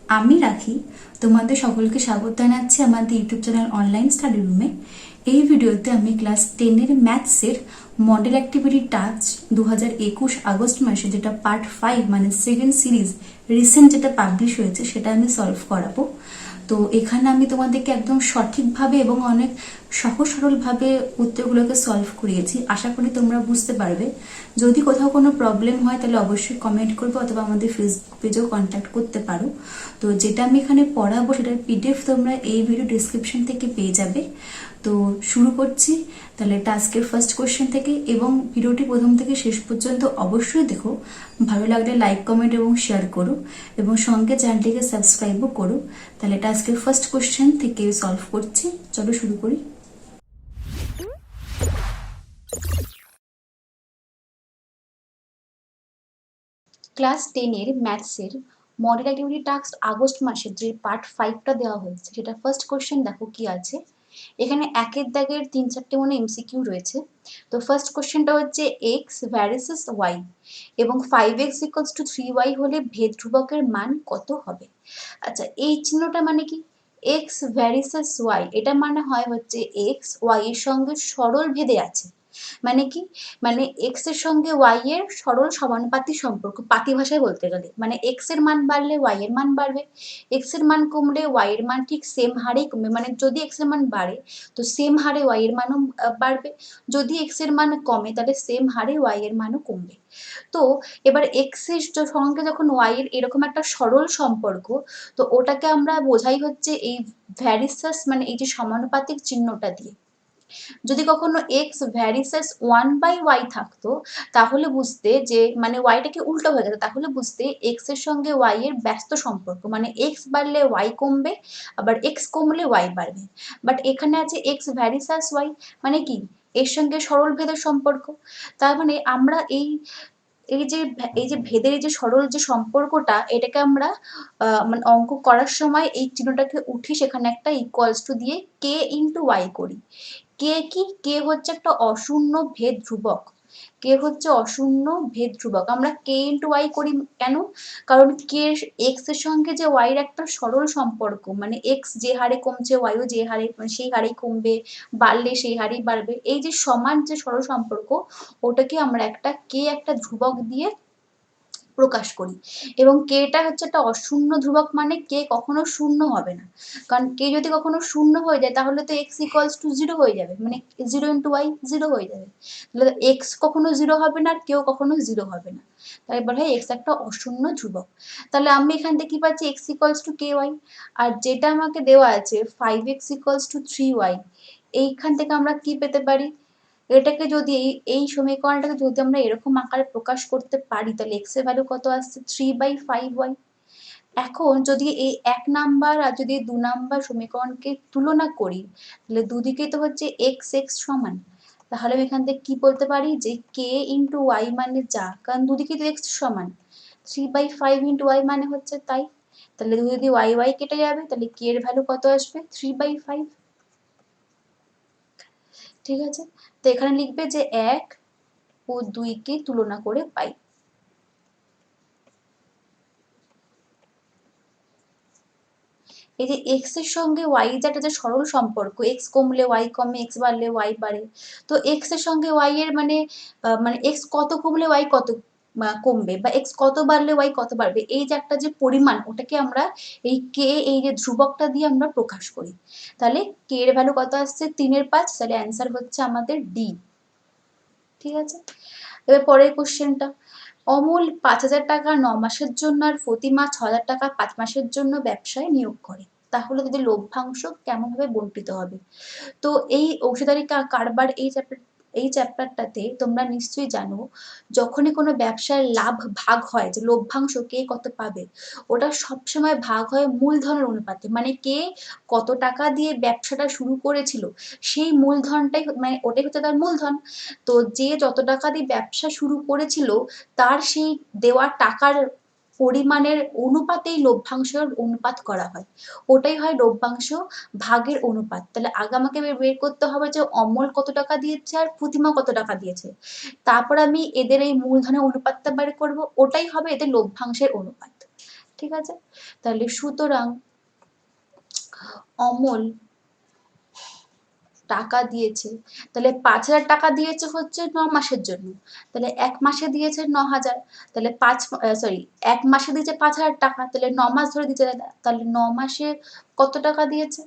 আমি রাখি তোমাদের সকলকে স্বাগত জানাচ্ছি আমাদের ইউটিউব চ্যানেল অনলাইন স্টাডি রুমে। এই ভিডিওতে আমি ক্লাস 10-এর ম্যাথসের মডেল অ্যাক্টিভিটি টাস্ক 2021 আগস্ট মাসে, যেটা পার্ট 5 মানে সেকেন্ড সিরিজ রিসেন্ট যেটা পাবলিশ হয়েছে, সেটা আমি সলভ করাবো। তো এখানে আমি তোমাদেরকে একদম সঠিকভাবে এবং অনেক সহজ সরলভাবে উত্তরগুলোকে সলভ করিয়েছি। আশা করি তোমরা বুঝতে পারবে। যদি কোথাও কোনো প্রবলেম হয় তাহলে অবশ্যই কমেন্ট করবে অথবা আমাদের ফেসবুক পেজেও কন্ট্যাক্ট করতে পারো। তো যেটা আমি এখানে পড়াবো সেটার পিডিএফ তোমরা এই ভিডিও ডিসক্রিপশন থেকে পেয়ে যাবে। তো শুরু করছি তাহলে টাস্কের ফার্স্ট কোশ্চেন থেকে, এবং ভিডিওটি প্রথম থেকে শেষ পর্যন্ত অবশ্যই দেখো। ভালো লাগলে লাইক কমেন্ট এবং শেয়ার করো, এবং সঙ্গে চ্যানেলটিকে সাবস্ক্রাইবও করো। তাহলে টাস্কের ফার্স্ট কোশ্চেন থেকে সলভ করছি, চলো শুরু করি। ক্লাস 10-এর ম্যাথসের মডেল অ্যাক্টিভিটি টাস্ক আগস্ট মাসের যে পার্ট 5টা দেওয়া হয়েছে, সেটা ফার্স্ট কোশ্চেন দেখো কি আছে। এখানে একের দাগের 3-4টে মনে এমসিকিউ রয়েছে। তো ফার্স্ট কোশ্চেনটা হচ্ছে এক্স ভ্যারিসেস ওয়াই এবং 5x = 3y হলে ভেদ ধ্রুবকের মান কত হবে। আচ্ছা, এই চিহ্নটা মানে কি? এক্স ভ্যারিসেস ওয়াই, এটা মানে হয় হচ্ছে এক্স ওয়াই এর সঙ্গে সরল ভেদে আছে। মানে কি? মানে এক্স এর সঙ্গে ওয়াই এর সরল সমানুপাতিক সম্পর্ক, পাতি ভাষায় বলতে গেলে মানে এক্স এর মান বাড়লে ওয়াই এর মান বাড়বে, এক্স এর মান কমলে ওয়াই এর মান ঠিক সেম হারেই কমবে। মানে যদি এক্স এর মান বাড়ে তো সেম হারে ওয়াই এর মানও বাড়বে, যদি এক্স এর মান কমে তাহলে সেম হারে ওয়াই এর মানও কমবে। তো এবার এক্স এর সঙ্গে যখন ওয়াই এর এরকম একটা সরল সম্পর্ক, তো ওটাকে আমরা বোঝাই হচ্ছে এই ভ্যারিসাস মানে এই যে সমানুপাতিক চিহ্নটা দিয়ে। যদি কখনো এক্স ভ্যারিসেস 1/y থাকতো তাহলে বুঝতে যে মানে ওয়াইটাকে উল্টো হয়ে যেত, তাহলে বুঝতে এক্স এর সঙ্গে ওয়াই এর ব্যস্ত সম্পর্ক, মানে এক্স বাড়লে ওয়াই কমবে, আবার এক্স কমলে ওয়াই বাড়বে। বাট এখানে আছে এক্স ভ্যারিসেস ওয়াই, মানে কি এর সঙ্গে সরল ভেদের সম্পর্ক। তার মানে আমরা এই এই যে ভেদের এই যে সরল যে সম্পর্কটা, এটাকে আমরা মানে অঙ্ক করার সময় এই চিহ্নটাকে উঠি, সেখানে একটা ইকুয়ালস টু দিয়ে কে ইন্টু ওয়াই করি। কে কি? কে হচ্ছে একটা অশূন্য ভেদ ধ্রুবক। কে হচ্ছে অশূন্য ভেদ ধ্রুবক। আমরা কে ইন্টু ওয়াই করি কেন? কারণ কে এক্স এর সঙ্গে যে ওয়াই এর একটা সরল সম্পর্ক, মানে এক্স যে হারে কমছে ওয়াইও যে হারে মানে সেই হারেই কমবে, বাড়লে সেই হারেই বাড়বে, এই যে সমান যে সরল সম্পর্ক, ওটাকে আমরা একটা কে একটা ধ্রুবক দিয়ে প্রকাশ করি। এবং কেটা হচ্ছে একটা অশূন্য ধ্রুবক, মানে কে কখনো শূন্য হবে না। কারণ কে যদি কখনো শূন্য হয়ে যায় তাহলে তো এক্স ইকুয়ালস টু জিরো হয়ে যাবে, মানে জিরো ইন্টু ওয়াই জিরো হয়ে যাবে। তাহলে এক্স কখনো জিরো হবে না আর কেউ কখনো জিরো হবে না। তাই বলা হয় এক্স একটা অশূন্য ধ্রুবক। তাহলে আমি এখান থেকে কি পাচ্ছি? X equals to k y. আর যেটা আমাকে দেওয়া আছে 5x = 3y, এইখান থেকে আমরা কি পেতে পারি? এটাকে যদি এই সমীকরণটাকে যদি আমরা এরকম আকারে প্রকাশ করতে পারি তাহলে এক্স এর ভ্যালু কত আসছে? 3/5y। এখন যদি এই 1 নাম্বার আর যদি 2 নাম্বার সমীকরণকে তুলনা করি, তাহলে দুদিকেই তো হচ্ছে এক্স এক্স সমান। তাহলে আমি এখান থেকে কি বলতে পারি যে কে ইন্টু ওয়াই মানে যা, কারণ দুদিকেই তো এক্স সমান, 3/5 ইন্টু ওয়াই মানে হচ্ছে তাই। তাহলে যদি ওয়াই ওয়াই কেটে যাবে তাহলে কে এর ভ্যালু কত আসবে? 3/5। ঠিক আছে, তো এখানে লিখবে যে 1 ও 2 কে তুলনা করে পাই। এই যে এক্স এর সঙ্গে ওয়াই যে একটা যে সরল সম্পর্ক, এক্স কমলে ওয়াই কমে, এক্স বাড়লে ওয়াই বাড়ে। তো এক্স এর সঙ্গে ওয়াই এর মানে মানে এক্স কত কমলে ওয়াই কত কমবে, বা এক্স কত বাড়লে ওয়াই কত বাড়বে, এই যে একটা যে পরিমাণ, ওটাকে আমরা এই কে এই যে ধ্রুবকটা দিয়ে আমরা প্রকাশ করি। তাহলে কে এর ভ্যালু কত আসছে? 3/5। তাহলে অ্যান্সার হচ্ছে আমাদের ডি। ঠিক আছে, এবার পরের কোশ্চেনটা। অমল 5,000 টাকা 9 মাসের জন্য আর প্রতিমা 6,000 টাকা 5 মাসের জন্য ব্যবসায় নিয়োগ করে, তাহলে তাদের লভ্যাংশ কেমন ভাবে বন্টিত হবে। তো এই অংশীদারি কারবার এই চ্যাপ্টারটাতে তোমরা নিশ্চয়ই জানো, যখনই কোনো ব্যবসার লাভ ভাগ হয় যে লভ্যাংশ কে কত পাবে, ওটা সবসময় ভাগ হয় মূলধনের অনুপাতে, মানে কে কত টাকা দিয়ে ব্যবসাটা শুরু করেছিল সেই মূলধনটাই মানে ওটাই হচ্ছে তার মূলধন। তো যে যত টাকা দিয়ে ব্যবসা শুরু করেছিল তার সেই দেওয়া টাকার পরিমাণের অনুপাতেই লভ্যাংশের অনুপাত করা হয়, ওটাই হয় লভ্যাংশ ভাগের অনুপাত। তাহলে আগে আমাকে বের করতে হবে যে অমল কত টাকা দিয়েছে আর প্রতিমা কত টাকা দিয়েছে, তারপর আমি এদের এই মূলধনের অনুপাতটা বের করব, ওটাই হবে এদের লভ্যাংশের অনুপাত। ঠিক আছে, তাহলে সুতরাং অমল টাকা দিয়েছে, তাহলে 5,000 টাকা দিয়েছে হচ্ছে 9 মাসের জন্য, তাহলে 1 মাসে দিয়েছে 9,000, তাহলে 1 মাসে দিয়েছে 5,000 টাকা, তাহলে 9 মাস ধরে দিয়েছে, তাহলে 9 মাসে কত টাকা দিয়েছে?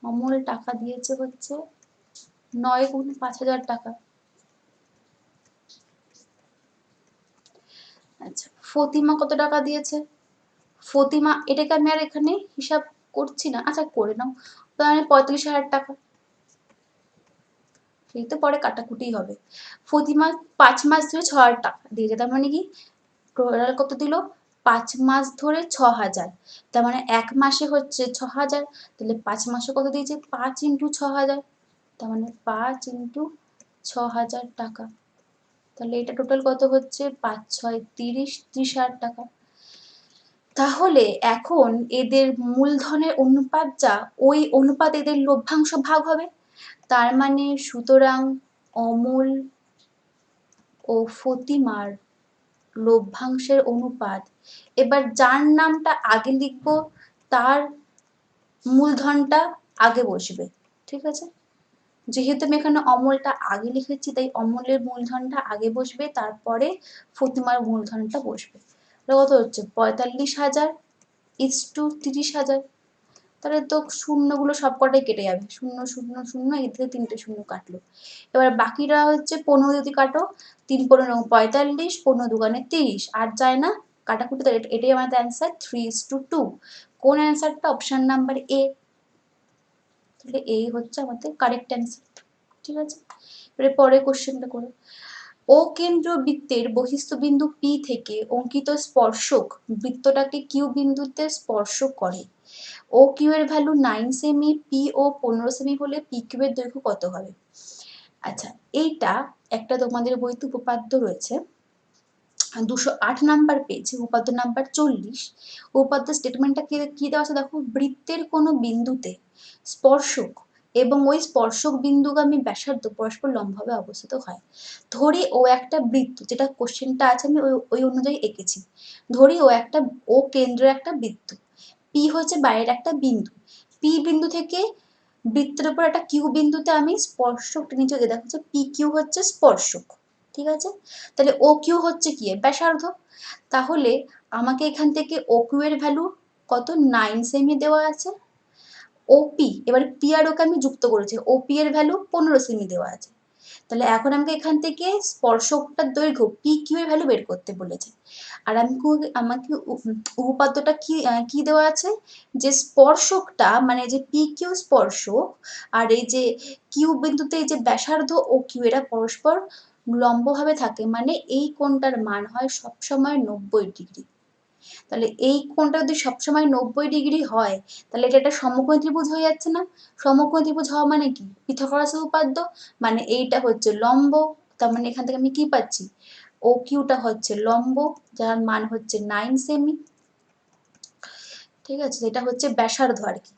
অমল টাকা দিয়েছে হচ্ছে 9 গুণ 5,000 টাকা। আচ্ছা, ফতিমা কত টাকা দিয়েছে? ফতিমা, এটাকে আমি আর এখানে হিসাব করছি না, আচ্ছা করে নাও, তাহলে 45,000 টাকা, সেই তো পরে কাটাকুটি হবে। ফতিমা 5 মাস ধরে 6,000 টাকা দিয়েছে, তার মানে কি টোটাল কত দিল? 5 মাস ধরে 6,000, তার মানে 1 মাসে হচ্ছে 6,000, তাহলে 5 মাসে কত দিয়েছে? 5 ইন্টু 6,000, তার মানে 5 ইন্টু 6,000 টাকা, তাহলে এটা টোটাল কত হচ্ছে? 5 6 30, 30,000 টাকা। তাহলে এখন এদের মূলধনের অনুপাত যা, ওই অনুপাত এদের লভ্যাংশ ভাগ হবে, তার মানে সুতরাং অমল ও ফতিমার লভ্যাংশের অনুপাত, এবার যার নামটা আগে লিখবো তার মূলধনটা আগে বসবে, ঠিক আছে, যেহেতু আমি এখানে অমলটা আগে লিখেছি তাই অমলের মূলধনটা আগে বসবে, তারপরে ফতিমার মূলধনটা বসবে। কত হচ্ছে? 45,000 ইজ টু 30,000, তাহলে তো শূন্যগুলো সবকটাই কেটে যাবে, 0 0 0, এর থেকে 3টে শূন্য কাটলো। এবার বাকিটা হচ্ছে 15 যদি কাটো, 3 15 45, 15 দুগুণে 30, আর যায় না কাটাকুটি, এটাই আমাদের অ্যান্সার 3:2। কোন অ্যান্সারটা? অপশন নাম্বার এ, তাহলে এই হচ্ছে আমাদের কারেক্ট অ্যান্সার, ঠিক আছে। এবারে পরের কোশ্চেনটা করে, ও কেন্দ্র বৃত্তের বহিস্থ বিন্দু পি থেকে অঙ্কিত স্পর্শক বৃত্তটাকে কিউ বিন্দুতে স্পর্শ করে। ও কিউ এর ভ্যালু 9 সেমি, পি ও 15 সেমি হলে পি কিউ এর দৈর্ঘ্য কত হবে? আচ্ছা, এইটা একটা তোমাদের বইতে উপপাদ্য রয়েছে, 208 নাম্বার পেজ, উপপাদ্য নাম্বার 40। উপপাদ্য স্টেটমেন্টটা কি দেওয়া আছে দেখো, বৃত্তের কোনো বিন্দুতে স্পর্শক এবং ওই স্পর্শক বিন্দুগামী ব্যাসার্ধ পরস্পর লম্বভাবে অবস্থিত হয়। ধরি ও একটা বৃত্ত, যেটা কোশ্চেনটা আছে আমি ওই অনুযায়ী এঁকেছি, ধরি ও কেন্দ্রের একটা বৃত্ত, পি হচ্ছে বাইরের একটা বিন্দু, পি বিন্দু থেকে বৃত্তের উপর একটা কিউ বিন্দুতে আমি স্পর্শক নিচে দেখো হচ্ছে পি কিউ হচ্ছে স্পর্শক, ঠিক আছে, তাহলে ও কিউ হচ্ছে কি? ব্যাসার্ধ। তাহলে আমাকে এখান থেকে ও কিউ এর ভ্যালু কত? 9 সেমি দেওয়া আছে। ওপি, এবার পি আর ওকে আমি যুক্ত করেছি, ওপি এর ভ্যালু 15 সেমি দেওয়া আছে, তাহলে এখন আমাকে এখান থেকে স্পর্শকটার দৈর্ঘ্য পি কিউ এর ভ্যালু বের করতে বলেছে। আর আমাকে উপপাদ্যটা কি দেওয়া আছে, যে স্পর্শকটা মানে যে পি কিউ স্পর্শক আর এই যে কিউ বিন্দুতে এই যে ব্যাসার্ধ ও কিউ এরা পরস্পর লম্বভাবে থাকে, মানে এই কোণটার মান হয় সবসময় 90 ডিগ্রি। তাহলে এই কোণটা যদি সবসময় 90 ডিগ্রি হয়, তাহলে এটা একটা সমকোণী ত্রিভুজ হয়ে যাচ্ছে না? সমকোণী ত্রিভুজ হওয়া মানে কি? পিথাগোরাসের উপপাদ্য, মানে এইটা হচ্ছে লম্ব, তার মানে এখান থেকে আমি কি পাচ্ছি? ও কিউটা হচ্ছে লম্ব, যার মান হচ্ছে 9 সেমি, ঠিক আছে, এটা হচ্ছে ব্যাসার্ধ আর কি,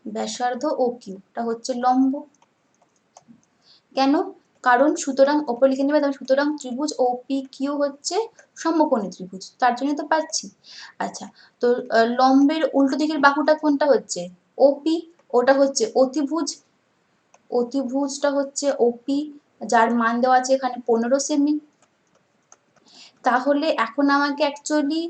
ব্যাসার্ধ ও কিউটা হচ্ছে লম্ব। কেন? কারণ সুতরাং ওপর লিখে নেবে, সুতরাং ত্রিভুজ ও পি কিউ হচ্ছে সমকোণী ত্রিভুজ, তার জন্য তো পাচ্ছি। আচ্ছা, তো লম্বের উল্টো দিকের বাহুটা কোনটা হচ্ছে? ওপি, ওটা হচ্ছে অতিভুজ, অতিভুজটা হচ্ছে ওপি, যার মান দেওয়া আছে এখানে 15 সেমি। তাহলে এখন আমাকে অ্যাকচুয়ালি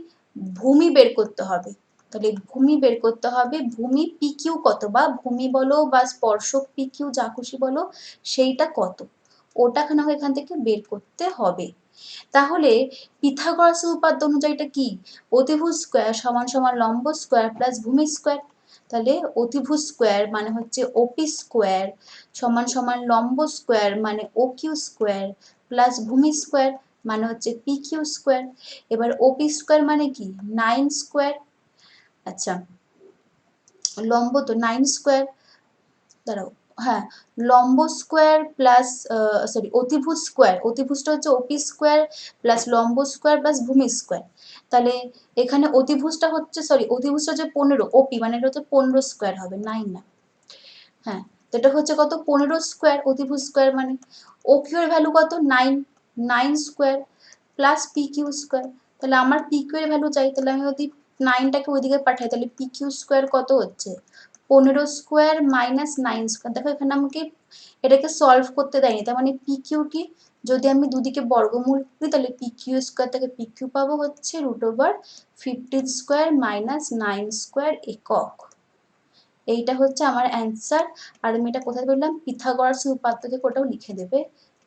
ভূমি বের করতে হবে, তাহলে ভূমি বের করতে হবে, ভূমি পি কিউ কত, বা ভূমি বলো বা স্পর্শক পি কিউ যা খুশি বলো, সেইটা কত, ওটা আমাকে এখান থেকে বের করতে হবে। তাহলে পিথাগোরাসের উপপাদ্য অনুযায়ী এটা কি? অতিভুজ স্কোয়ার সমান সমান লম্ব স্কোয়ার প্লাস ভূমি স্কোয়ার, তাহলে অতিভুজ স্কোয়ার মানে হচ্ছে ওপি স্কোয়ার সমান সমান লম্ব স্কোয়ার মানে ও কিউ স্কোয়ার প্লাস ভূমি স্কোয়ার মানে হচ্ছে পি কিউ স্কোয়ার। এবার ওপি স্কোয়ার মানে কি? 9 স্কোয়ার, আচ্ছা লম্ব তো 9 স্কোয়ার, দাঁড়াও, হ্যাঁ লম্ব স্কোয়ার প্লাস অতিভুজ স্কোয়ার, অতিভুজটা হচ্ছে ওপি স্কোয়ার প্লাস লম্ব স্কোয়ার প্লাস ভূমি স্কোয়ার, তাহলে এখানে অতিভুজটা হচ্ছে অতিভুজটা হচ্ছে 15, ওপি মানে এটা হচ্ছে 15 স্কোয়ার হবে, 9 না, হ্যাঁ, তো এটা হচ্ছে কত? 15 স্কোয়ার অতিভুজ স্কোয়ার, মানে ও কিউ এর ভ্যালু কত? 9, 9 square plus p q square, তাহলে আমার পি কিউ এর ভ্যালু চাই, তাহলে আমি যদি 9টাকে ওইদিকে পাঠাই, তাহলে পি কিউ স্কোয়ার কত হচ্ছে 15 স্কোয়ার মাইনাস 9 স্কোয়ার। দেখো এখানে আমাকে এটাকে সলভ করতে দেয়নি, তার মানে পি কিউ কি, যদি আমি দুদিকে বর্গমূল করি তাহলে পি কিউ স্কোয়ার থেকে পি কিউ পাবো হচ্ছে √15 স্কোয়ার মাইনাস 9 স্কোয়ার একক। এইটা হচ্ছে আমার অ্যান্সার। আর আমি এটা কোথায় বললাম, পিথাগোরাস উপপাদ্য থেকে, ওটাও লিখে দেবে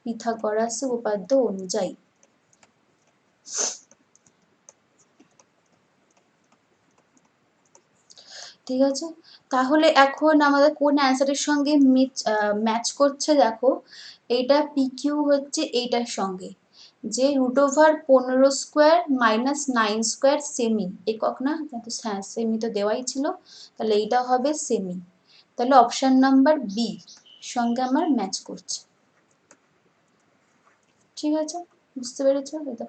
পিথাগোরাস উপপাদ্য অনুযায়ী। ঠিক আছে, তাহলে এখন আমাদের কোন অ্যান্সারের সঙ্গে ম্যাচ করছে দেখো, এইটা পি কিউ হচ্ছে এইটার সঙ্গে, যে √15 স্কোয়ার মাইনাস 9 স্কোয়ার সেমি, একক না, হ্যাঁ সেমি তো দেওয়াই ছিল, তাহলে এইটা হবে সেমি। তাহলে অপশন নাম্বার বি সঙ্গে আমার ম্যাচ করছে। ঠিক আছে, বুঝতে পেরেছো এটা?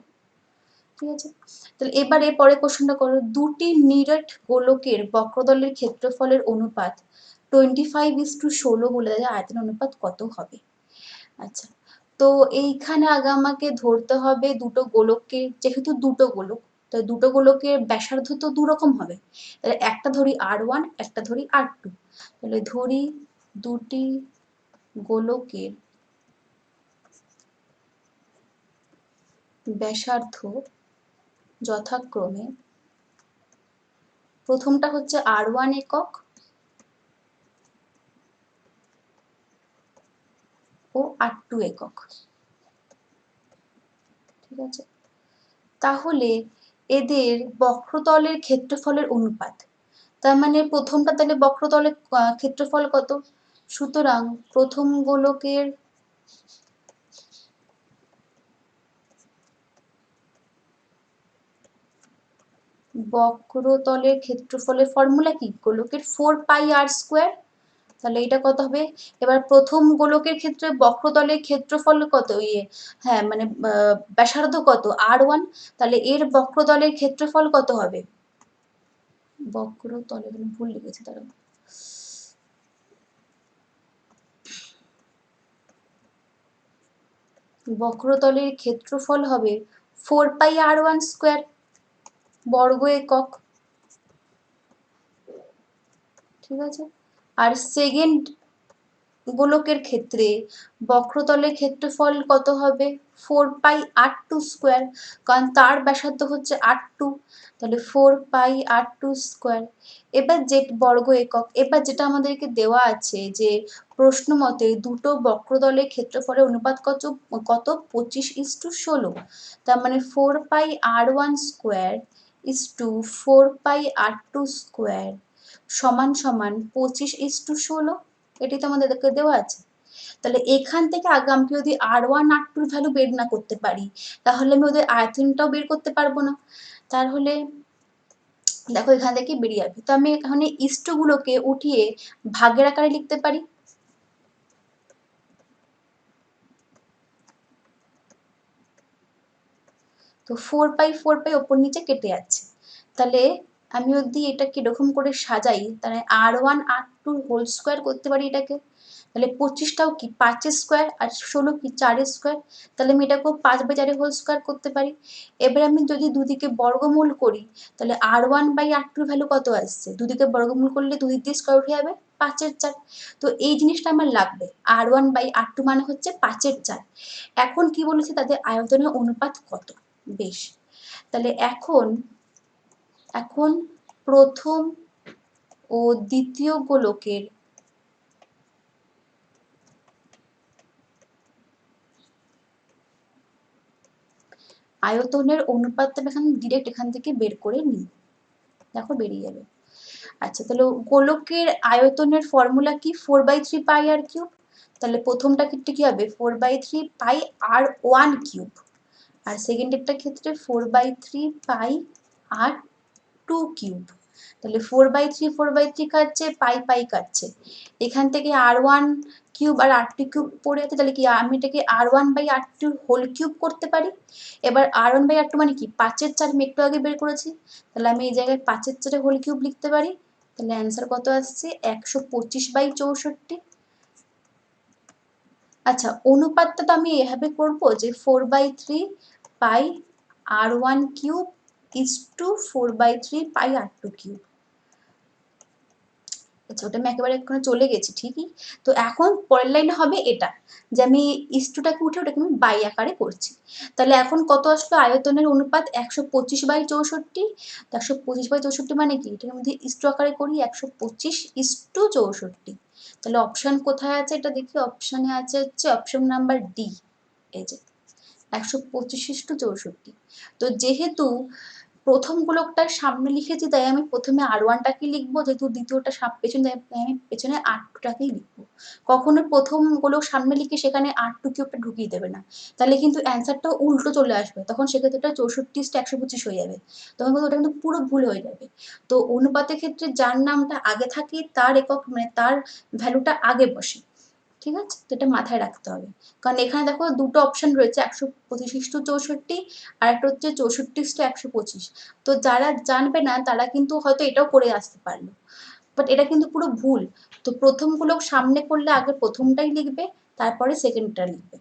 ঠিক আছে, তাহলে এবারে পরের কোশ্চেনটা করো, দুটি নিরেট গোলকের বক্রতলের ক্ষেত্রফলের অনুপাত 25:16 হলে আয়তন অনুপাত কত হবে? আচ্ছা, তো এইখানে আগে আমাকে ধরতে হবে দুটো গোলককে, যেহেতু দুটো গোলক, তো দুটো গোলকের ব্যাসার্ধ তো দুরকম হবে, তাহলে একটা ধরি R1, একটা ধরি R2, তাহলে ধরি দুটি গোলকের ব্যাসার্ধ যথাক্রমে, প্রথমটা হচ্ছে R1 একক ও R2 একক। ঠিক আছে, তাহলে এদের বক্রতলের ক্ষেত্রফলের অনুপাত, তার মানে প্রথমটা তাহলে বক্রতলের ক্ষেত্রফল কত, সুতরাং প্রথম গোলকের বক্রতলের ক্ষেত্রফলের ফর্মুলা কি, গোলকের 4πr², তাহলে এটা কত হবে, এবার প্রথম গোলকের ক্ষেত্রে বক্রতলের ক্ষেত্রফল কত, হ্যাঁ মানে ব্যাসার্ধ কত R1, তাহলে এর বক্রতলের ক্ষেত্রফল কত হবে, বক্রতলের ভুল লিখেছি তারা, বক্রতলের ক্ষেত্রফল হবে 4πr1² বর্গ একক। ঠিক আছে, আর সেকেন্ড গোলকের ক্ষেত্রে বক্রতলের ক্ষেত্রফল কত হবে 4πr2², কারণ তার ব্যাসার্ধ হচ্ছে R2, তাহলে 4πr2²। এবার যে বর্গ একক, এবার যেটা আমাদেরকে দেওয়া আছে যে প্রশ্ন মতে দুটো বক্রতলের ক্ষেত্রফলের অনুপাত কত 25:16, তার মানে 4πr1² = 4πr2² সমান সমান 25:16, এটি তো আমাদেরকে দেওয়া আছে। তাহলে এখান থেকে আগে আমি যদি R1 R2 ভ্যালু বের না করতে পারি, তাহলে আমি ওদের আয়তনটাও বের করতে পারবো না। তাহলে দেখো এখান থেকে বেরিয়ে আসবে, তো আমি এখানে ইষ্টগুলোকে উঠিয়ে ভাগের আকারে লিখতে পারি। তো 4π ওপর নিচে কেটে যাচ্ছে, তাহলে আমি যদি এটা কিরকম করে সাজাই, তাহলে R1 R2² করতে পারি এটাকে, তাহলে 25টাও কি 5² আর 16 কি 4², তাহলে আমি এটাকেও 5/4² করতে পারি। এবার আমি যদি দুদিকে বর্গমূল করি, তাহলে R1/R2 ভ্যালু কত আসছে, দুদিকে বর্গমূল করলে দুদিক দিয়ে স্কোয়ার উঠে যাবে 5/4, তো এই জিনিসটা আমার লাগবে, R1/R2 মানে হচ্ছে 5/4। এখন কি বলেছে, তাদের আয়তনের অনুপাত কত, বেশ, তাহলে এখন প্রথম ও দ্বিতীয় গোলকের আয়তনের অনুপাতটা এখানে ডিরেক্ট এখান থেকে বের করে নিই, দেখো বেরিয়ে যাবে। আচ্ছা, তাহলে গোলকের আয়তনের ফর্মুলা কি 4/3πr³, তাহলে প্রথমটা ক্ষেত্রে কি হবে 4/3πr1³, আর সেকেন্ডেরটা ক্ষেত্রে 4/3πr2³, তাহলে 4/3 কাটছে, পাই কাটছে, এখান থেকে R1³ আর R2³ পড়ে আছে, তাহলে কি আমি এটাকে R1/R2³ করতে পারি। এবার R1/R2 মানে কি 5/4, আমি একটু আগে বের করেছি, তাহলে আমি এই জায়গায় 5/4³ লিখতে পারি, তাহলে অ্যান্সার কত আসছে 125/64। আচ্ছা, অনুপাতটা তো আমি এভাবে করবো যে 4/3πr1³ = 4/3 πr²। আচ্ছা, ওটা আমি একেবারে এখানে চলে গেছি ঠিকই। তো এখন পরের লাইনে হবে এটা, যে আমি ইস্টুটাকে উঠে ওটাকে আমি বাই আকারে করছি। তাহলে এখন কত আসলো আয়তনের অনুপাত 125/64। তো 125/64 মানে কি? এটাকে আমি যদি ইস্টু আকারে করি 125:64। তাহলে অপশন কোথায় আছে এটা দেখি, অপশনে আছে হচ্ছে অপশন নাম্বার ডি, এই যে 125:64। তো যেহেতু প্রথম গোলকটার সামনে লিখেছি তাই আমি প্রথমে R1টাকে লিখবো, যেহেতু দ্বিতীয়টা পেছনে তাই আমি পেছনে R2টাকেই লিখবো। কখনো প্রথম গোলক সামনে লিখে সেখানে R2 কিউবটা ঢুকিয়ে দেবে না, তাহলে কিন্তু অ্যান্সারটা উল্টো চলে আসবে, তখন সেক্ষেত্রে এটা 64:125 হয়ে যাবে, তখন কিন্তু ওটা কিন্তু পুরো ভুল হয়ে যাবে। তো অনুপাতের ক্ষেত্রে যার নামটা আগে থাকে তার একক মানে তার ভ্যালুটা আগে বসে, ঠিক আছে? তো এটা মাথায় রাখতে হবে, কারণ এখানে দেখো দুটো অপশন রয়েছে 125:64 আর একটা হচ্ছে 64:125। তো যারা জানবে না তারা কিন্তু হয়তো এটাও করে আসতে পারলো, বাট এটা কিন্তু পুরো ভুল। তো প্রথমগুলো সামনে করলে আগে প্রথমটাই লিখবে, তারপরে সেকেন্ডটা লিখবে।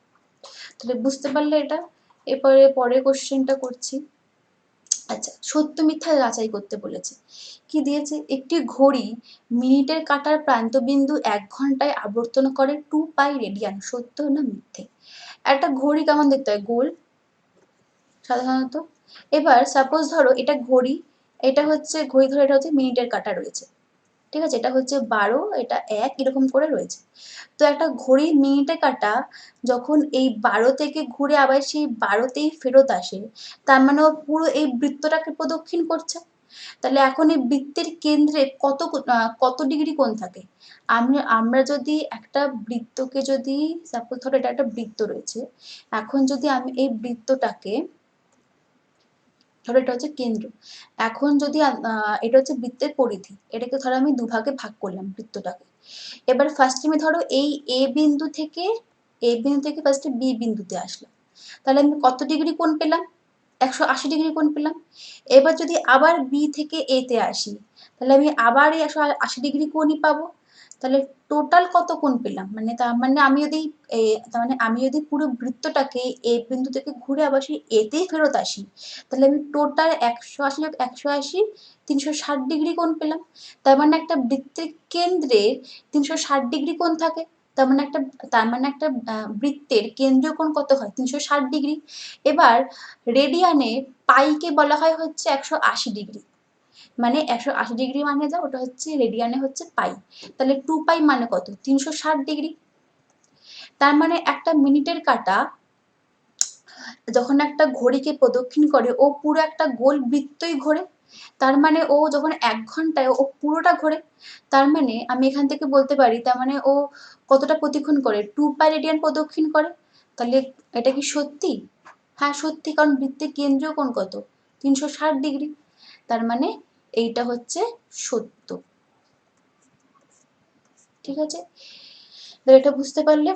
তাহলে বুঝতে পারলে এটা। এরপরে পরের কোশ্চেনটা করছি। আচ্ছা, সত্য মিথ্যা যাচাই করতে বলেছে। কি দিয়েছে? একটি ঘড়ি মিনিটের কাঁটার প্রান্তবিন্দু 1 ঘন্টায় আবর্তন করে 2π রেডিয়ান, সত্য না মিথ্যে? একটা ঘড়ি কেমন দেখতে হয়? গোল সাধারণত। এবার সাপোজ ধরো এটা ঘড়ি, এটা হচ্ছে ঘড়ি ধরে, এটা হচ্ছে মিনিটের কাঁটা রয়েছে, ঠিক আছে? এটা হচ্ছে 12, এটা 1, এরকম করে রয়েছে। তো একটা ঘড়ি মিনিটে কাঁটা যখন এই 12 থেকে ঘুরে আবার সেই 12তেই ফেরত আসে, তার মানে ও পুরো এই বৃত্তটাকে প্রদক্ষিণ করছে। তাহলে এখন এই বৃত্তের কেন্দ্রে কত ডিগ্রি কোণ থাকে? আমরা যদি একটা বৃত্তকে যদি সাপোজ ধরো এটা একটা বৃত্ত রয়েছে, এখন যদি আমি এই বৃত্তটাকে ধরো এটা হচ্ছে কেন্দ্র, এখন যদি এটা হচ্ছে বৃত্তের পরিধি, এটাকে ধরো আমি দুভাগে ভাগ করলাম বৃত্তটাকে। এবার ফার্স্টে আমি ধরো এই বিন্দু থেকে ফার্স্টে বি বিন্দুতে আসলাম, তাহলে আমি কত ডিগ্রি কোণ পেলাম? 180 ডিগ্রি কোণ পেলাম। এবার যদি আবার বি থেকে এ তে আসি, তাহলে আমি আবার এই 180 ডিগ্রি কোণই পাবো। তাহলে টোটাল কত কোণ পেলাম? তার মানে আমি যদি পুরো বৃত্তটাকে এ বিন্দু থেকে ঘুরে আবার সেই এতেই ফেরত আসি, তাহলে আমি টোটাল 180 360 ডিগ্রি কোণ পেলাম। তার মানে একটা বৃত্তের কেন্দ্রে 360 ডিগ্রি কোণ থাকে। তার মানে একটা বৃত্তের কেন্দ্রীয় কোণ কত হয়? 360 ডিগ্রি। এবার রেডিয়ানে পাইকে বলা হয় হচ্ছে 180 ডিগ্রি, মানে 180 ডিগ্রি মানে যা ওটা হচ্ছে রেডিয়ানে হচ্ছে পাই। তাহলে 2π মানে কত? 360 ডিগ্রি। তার মানে একটা মিনিটের কাঁটা যখন একটা ঘড়িকে প্রদক্ষিণ করে ও পুরো একটা গোল বৃত্তই ঘোরে, তার মানে ও যখন 1 ঘন্টায় ও পুরোটা ঘোরে। তার মানে আমি এখান থেকে বলতে পারি তার মানে ও কতটা প্রদক্ষিণ করে? 2π রেডিয়ান প্রদক্ষিণ করে। তাহলে এটা কি সত্যি? হ্যাঁ সত্যি, কারণ বৃত্তের কেন্দ্রীয় কোণ কত? 360 ডিগ্রি। তার মানে এইটা হচ্ছে সত্য, ঠিক আছে? এটা বুঝতে পারলে?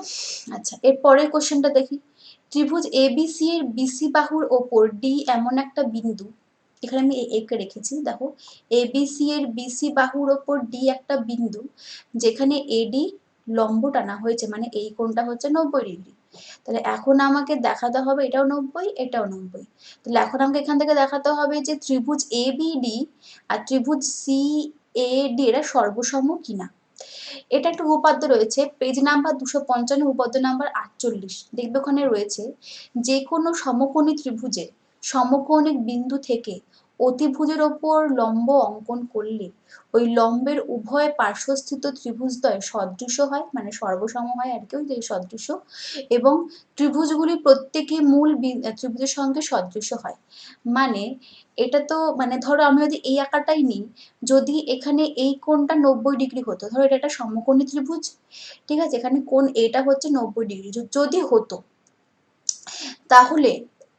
আচ্ছা, এর পরের কোশ্চেনটা দেখি। ত্রিভুজ এবিসি এর বিসি বাহুর ওপর ডি এমন একটা বিন্দু, এখানে আমি একে রেখেছি, দেখো এবিসি এর বিসি বাহুর ওপর ডি একটা বিন্দু, যেখানে এডি লম্ব টানা হয়েছে, মানে এই কোণটা হচ্ছে 90 ডিগ্রি। তাহলে এখন আমাকে দেখাতে হবে এটাও 90, এটাও 90। তাহলে এখন আমাকে এখান থেকে দেখাতে হবে যে ত্রিভুজ এবিডি আর ত্রিভুজ সিএডি এরা সর্বসম কিনা। এটা একটা উপপাদ্য রয়েছে, পেজ নাম্বার 255, উপপাদ্য নাম্বার 48। দেখবে ওখানে রয়েছে, যে কোনো সমকোণী ত্রিভুজের সমকৌণিক বিন্দু থেকে অতিভুজের ওপর লম্ব অঙ্কন করলে ওই লম্বের উভয় পার্শ্বস্থিত ত্রিভুজদ্বয় সদৃশ হয়, মানে সর্বসম হয় আর কি, ওই সদৃশ, এবং ত্রিভুজগুলি প্রত্যেকে মূল ত্রিভুজের সঙ্গে সদৃশ হয়। মানে এটা তো ধরো আমি যদি এই আকারটাই নিই, যদি এখানে এই কোণটা 90 ডিগ্রি হতো, ধরো এটা একটা সমকোণী ত্রিভুজ, ঠিক আছে? এখানে কোণ এটা হচ্ছে 90 ডিগ্রি যদি হতো, তাহলে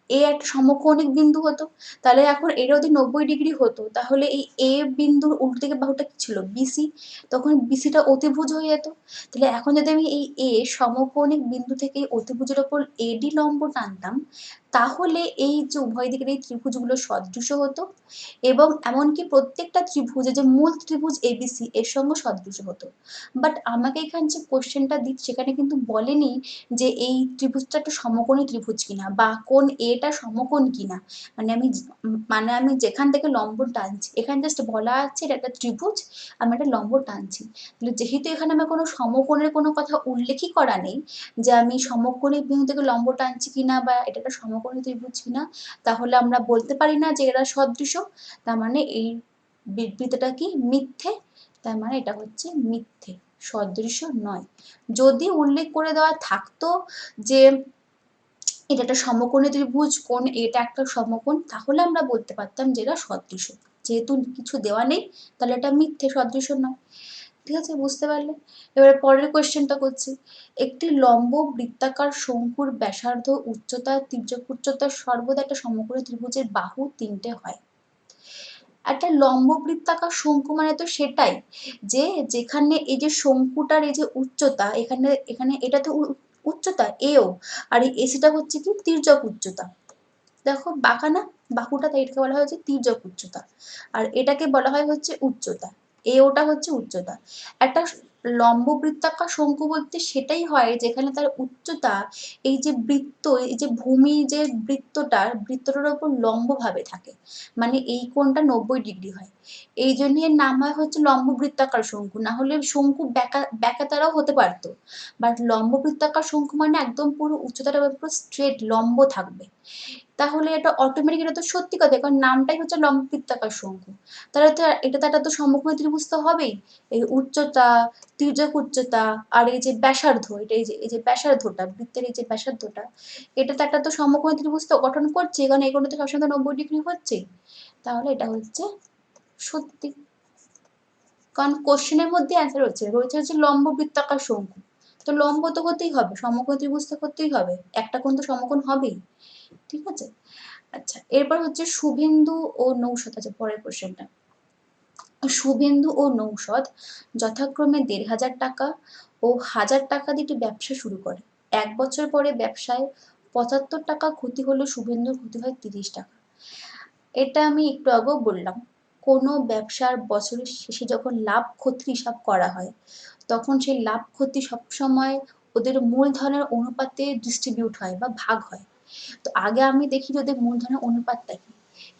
এ একটা সমকৌণিক বিন্দু হতো। তাহলে এখন এটা যদি 90 ডিগ্রি হতো, তাহলে এই এ বিন্দুর উল্টো দিকের বাহুটা কি ছিল? বিসি। তখন বিসিটা অতিভুজ হয়ে যেত। তাহলে এখন যদি আমি এই এ সমকৌণিক বিন্দু থেকে অতিভুজের ওপর এডি লম্ব টানতাম, তাহলে এই যে উভয় দিকের এই ত্রিভুজগুলো সদৃশ হতো এবং এমনকি প্রত্যেকটা ত্রিভুজে যে মূল ত্রিভুজ এবিসি এর সঙ্গে সদৃশ হতো। বাট আমাকে এখানে যে কোশ্চেনটা দিচ্ছে সেখানে কিন্তু বলেনি যে এই ত্রিভুজটা একটা সমকোণী ত্রিভুজ কিনা বা কোণ এটা সমকোণ কিনা। আমি যেখান থেকে লম্ব টানছি এখানে জাস্ট বলা আছে এটা একটা ত্রিভুজ, আমি একটা লম্ব টানছি। তাহলে যেহেতু এখানে আমার কোনো সমকোণের কোনো কথা উল্লেখই করা নেই যে আমি সমকোণী বিন্দু থেকে লম্ব টানছি কিনা বা এটা একটা সমকোণী ত্রিভুজ কিনা, তাহলে আমরা বলতে পারি না যে এরা সদৃশ। তার মানে এই বিবৃতিটা কি মিথ্যে, তার মানে এটা হচ্ছে মিথ্যে, সদৃশ নয়। যদি উল্লেখ করে দেওয়া থাকতো যে এটা একটা সমকোণী ত্রিভুজ, কোণ এটা একটা সমকোণ, তাহলে আমরা বলতে পারতাম যে এরা সদৃশ। যেহেতু কিছু দেওয়া নেই তাহলে এটা মিথ্যে, সদৃশ নয়। ঠিক আছে, বুঝতে পারলে? এবারে পরের কোয়েশ্চেনটা করছি। একটি লম্ব বৃত্তাকার শঙ্কুর ব্যাসার্ধ, উচ্চতা, তির্যক উচ্চতা সর্বদা একটা সমকোণী ত্রিভুজের বাহু তিনটে হয়। একটা লম্ব বৃত্তাকার শঙ্কু মানে তো সেটাই যে যেখানে এই যে শঙ্কুটার এই যে উচ্চতা এখানে এখানে এটা তো উচ্চতা এও, আর এই এসিটা হচ্ছে কি তির্যক উচ্চতা। দেখো বাঁকা না, বাহুটা, তাই এটাকে বলা হয় হচ্ছে তির্যক উচ্চতা, আর এটাকে বলা হয় হচ্ছে উচ্চতা, ওটা হচ্ছে উচ্চতা। একটা লম্ব বৃত্তাকার শঙ্কু বলতে সেটাই হয় যেখানে তার উচ্চতা এই যে বৃত্ত, এই যে ভূমি যে বৃত্তটার উপর লম্ব ভাবে থাকে, মানে এই কোণটা 90 ডিগ্রি হয়। এই জন্য এর নাম হয় হচ্ছে লম্ব বৃত্তাকার শঙ্কু, না হলে শঙ্কু ব্যাকা তারাও হতে পারতো, বাট লম্ব বৃত্তাকার শঙ্কু মানে একদম পুরো উচ্চতাটা পুরো স্ট্রেট লম্ব থাকবে। তাহলে এটা অটোমেটিক, এটা তো সত্যি কথা, কারণ নামটাই হচ্ছে লম্ব বৃত্তাকার শঙ্কু। তাহলে তো এটা তো সমকোণী ত্রিভুজ তো হবেই। এই উচ্চতা, তির্যক উচ্চতা আর এই যে ব্যাসার্ধ, এটা এই যে ব্যাসার্ধটা, বৃত্তের এই যে ব্যাসার্ধটা, এটা তো একটা তো সমকোণী ত্রিভুজ তো গঠন করছে, কারণ এই কোণে তো সবসময় 90 ডিগ্রি হচ্ছে। তাহলে এটা হচ্ছে সত্যি, কারণ কোশ্চেনের মধ্যে অ্যান্সার রয়েছে লম্ব বৃত্তাকার শঙ্কু, তো লম্ব তো হতেই হবে, সমকোণ ত্রিভুজ তো করতেই হবে, একটা কোণ তো সমকোণ হবেই। ঠিক আছে, আচ্ছা এরপর হচ্ছে শুভেন্দু ও নৌশদ আছে পরের কোশ্চেনটা। শুভেন্দু ও নৌশদ যথাক্রমে ১৫০০ টাকা ও ১০০০ টাকা দিয়ে একটি ব্যবসা শুরু করে। ১ বছর পরে ব্যবসায় ৭৫ টাকা ক্ষতি হলে শুভেন্দুর ক্ষতি হয় ৩০ টাকা। এটা আমি একটু আগেও বললাম, কোনো ব্যবসার বছরের শেষে যখন লাভ ক্ষতির হিসাব করা হয় তখন সেই লাভ ক্ষতি সবসময় ওদের মূলধনের অনুপাতে ডিস্ট্রিবিউট হয় বা ভাগ হয়। তো আগে আমি দেখি যে ওদের মূলধনের অনুপাতটা কি,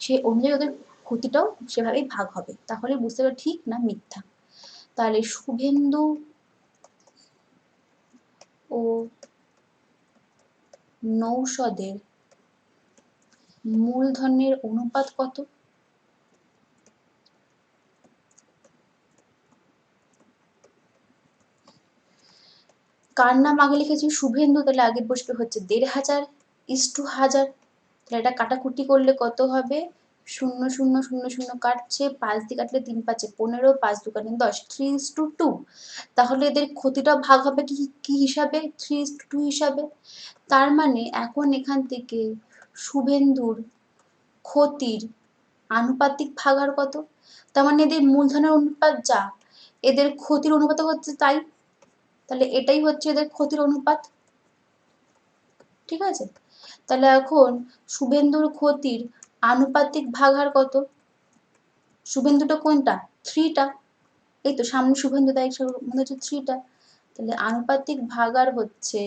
সেই অনুযায়ী ওদের ক্ষতিটাও সেভাবেই ভাগ হবে, তাহলে বুঝতে পারবে ঠিক না মিথ্যা। তাহলে শুভেন্দু ও নৌশদের মূলধনের অনুপাত কত? কার নাম আগে লিখেছি? শুভেন্দু, তাহলে আগে বসবে হচ্ছে ১৫০০ ইস্টু ১০০০। তাহলে এটা কাটাকুটি করলে কত হবে? ০ ০ ০ ০ কাটছে, ৫ দিয়ে কাটলে ৩ ৫ ১৫, ৫ দু কাটলে ১০, 3:2। তাহলে এদের ক্ষতিটা ভাগ হবে কি কি হিসাবে? 3:2 হিসাবে। তার মানে এখন এখান থেকে শুভেন্দুর ক্ষতির আনুপাতিক ভাগ আর কত? তার মানে এদের মূলধনের অনুপাত যা, এদের ক্ষতির অনুপাত হচ্ছে তাই। তাহলে এটাই হচ্ছে এদের ক্ষতির অনুপাত। ঠিক আছে, তাহলে এখন শুভেন্দুর ক্ষতির আনুপাতিক ভাগহার কত? শুভেন্দুটা কোনটা? 3টা, এই তো সামনে শুভেন্দু, তাই মনে হচ্ছে 3টা। তাহলে আনুপাতিক ভাগার হচ্ছে